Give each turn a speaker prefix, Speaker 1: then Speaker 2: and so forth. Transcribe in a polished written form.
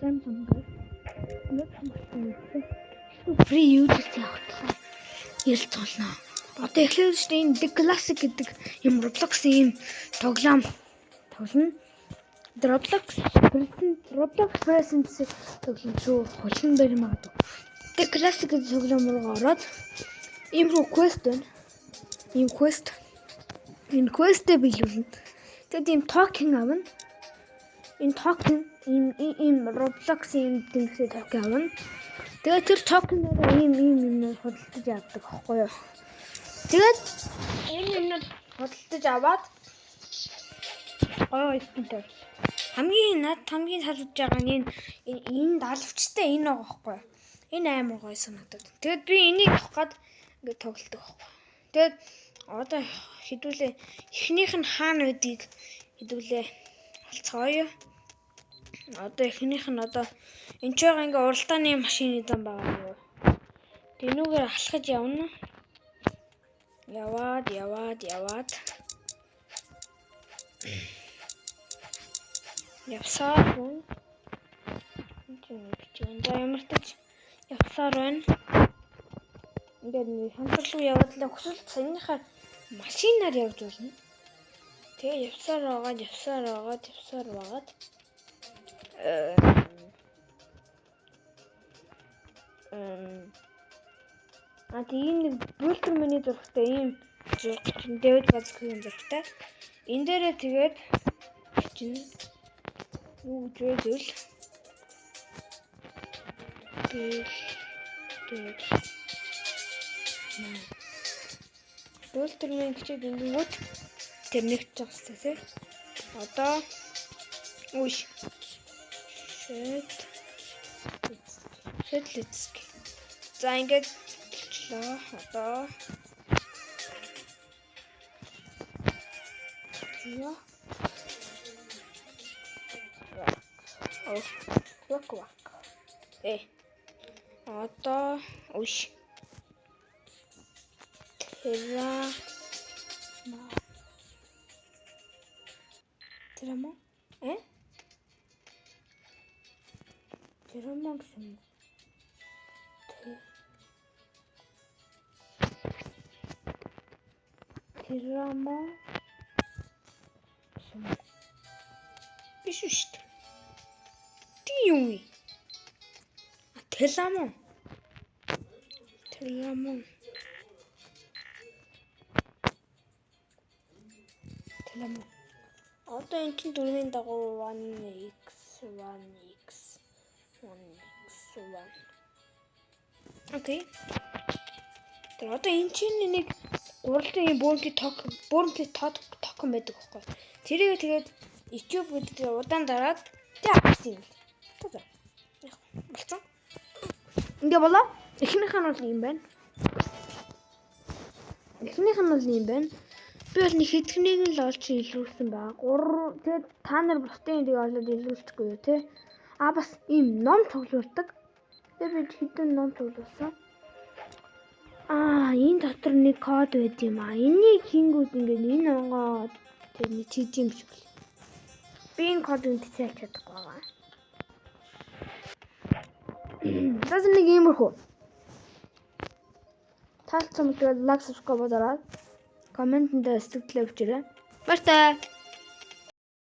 Speaker 1: Samsung guys. Free use явуулсан. Ярилцуулна. Одоо эхлээд шүү дээ энэ The Classic гэдэг юм Roblox-ийн тоглоом тоглоно. Roblox Presents тоглоом шүү. Хулхан дээр магадгүй. The Classic гэдэг тоглоом руу ороод ийм руу quest байна. Ийм quest-тэй биелүүлнэ. Тэгэд ийм токен авна. Энэ токен ийм Roblox-ийн тэнгисээ токен авна. Тэгээд тэр токеноор ийм юм худалдаж авдаг аахгүй юу? Тэгээд энэ юмнууд худалдаж аваад спинтер. Хамгийн таалагдж байгаа нь энэ даалгавчтай энэ байгаа аахгүй юу? Энэ амар гоё санагдаад. Тэгээд би энийг авах гээд ингээд тоглолдог аахгүй. Тэгээд одоо хэдүүлээ эхнийх нь хаана байдгийг хэдүүлээ олцгоё. Одоо эхнийх нь одоо энэ ч байгаа ингээ уралдааны машины зам байгаа юу. Тэнүүгээр алхаж явна. Яваад. Явсаар байна. За ямар ч явсаар байна. Ингээд нэг хамтрал руу яваад л хүсэл саяныхаа машинаар явж болно. Тэгээ явсаар байгаад. Тийм нэг бүлтэр миний зургтай ийм Дэвид Бацкигийн зургтай. Энэ дээрээ тэгээд чинь үгүй бүлтэр минь гэж ингэнгүүт тэр нэгж байгаа хэвчээ тий. Одоо Шэтлэцки. За ингээд болчихлоо. Одоо Квак. Одоо Тэрама гэсэн. Тэрама биш шүү дээ. Тийм үү? Теламон. Одоо энэ чинь дөрвийн дагуу 1x. Окей. Тэр одоо энэ чинь нэг гурван бөөнки токен байдаг байхгүй. Тэрийг тэгээд YouTube гэдэг удаан дараад авсан юм. Тоо. Болцсон. Ингээ болоо. Эхнийх нь бол юм байна. Би бол нэг хэдхнийг л олж илрүүлсэн байгаа. Тэгээд та нар бусдын энийг олоод илрүүлчихгүй юу те? Бас ийм ном цуглуулдаг. Тэгээд би хэдэн ном цуглуулсан. Энэ дотор нэг код байд юм аа. Энийг хийнгүүд ингээд энэ онгоо тэр нэг чиж юм шиг л. Би энэ кодыг тэцээж чадахгүй байгаа. Дас нэг иймэрхүү. Таалцсан мэт лайк, subscribe дараад комментэнд сэтгэлээ өгчээрэй. Баярлалаа.